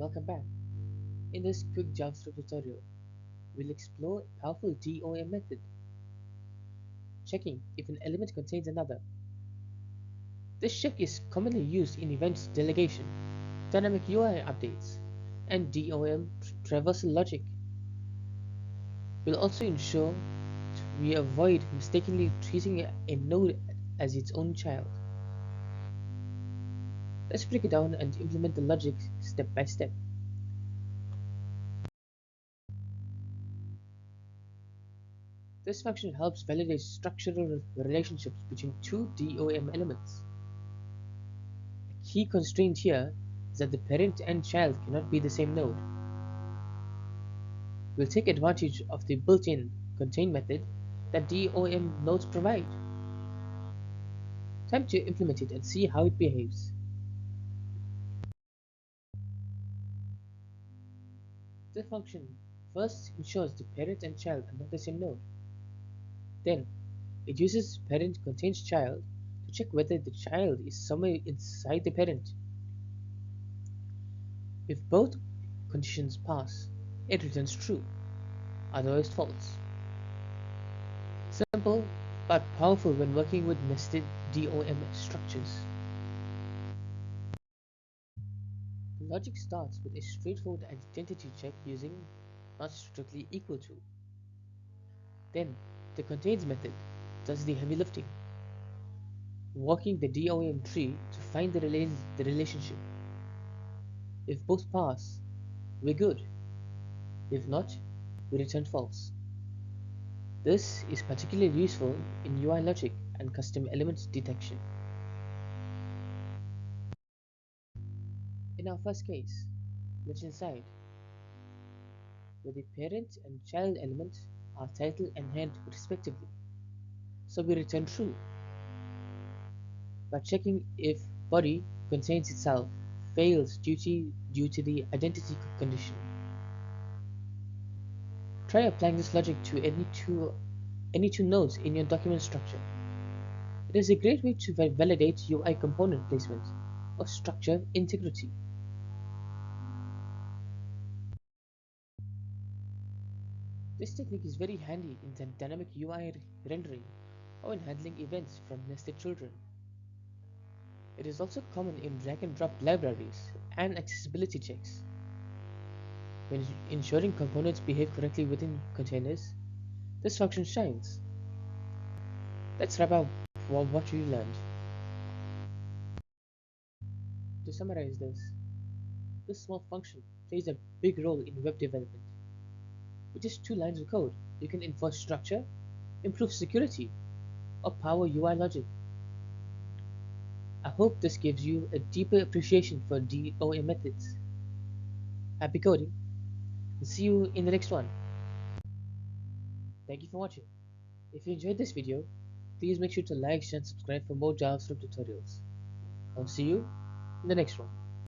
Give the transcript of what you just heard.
welcome back. In this quick JavaScript tutorial, we'll explore a powerful DOM method, checking if an element contains another. This check is commonly used in events delegation, dynamic UI updates, and DOM traversal logic. We'll also ensure we avoid mistakenly treating a node as its own child. Let's break it down and implement the logic step by step. This function helps validate structural relationships between two DOM elements. A key constraint here is that the parent and child cannot be the same node. We'll take advantage of the built-in contain method that DOM nodes provide. Time to implement it and see how it behaves. The function first ensures the parent and child are not the same node. Then, it uses parent contains child to check whether the child is somewhere inside the parent. If both conditions pass, it returns true, otherwise false. Simple but powerful when working with nested DOM structures. The logic starts with a straightforward identity check using not strictly equal to. Then, the contains method does the heavy lifting, walking the DOM tree to find the relationship. If both pass, we're good. If not, we return false. This is particularly useful in UI logic and custom element detection. In our first case, let's inside, where the parent and child element are title and head respectively, so we return true. By checking if body contains itself fails due to the identity condition. Try applying this logic to any two nodes in your document structure. It is a great way to validate UI component placement or structure integrity. This technique is very handy in dynamic UI rendering or in handling events from nested children. It is also common in drag and drop libraries and accessibility checks. When ensuring components behave correctly within containers, this function shines. Let's wrap up what we learned. To summarize this small function plays a big role in web development. With just 2 lines of code, you can enforce structure, improve security, or power UI logic. I hope this gives you a deeper appreciation for DOM methods. Happy coding, and see you in the next one. Thank you for watching. If you enjoyed this video, please make sure to like, share, and subscribe for more JavaScript tutorials. I'll see you in the next one.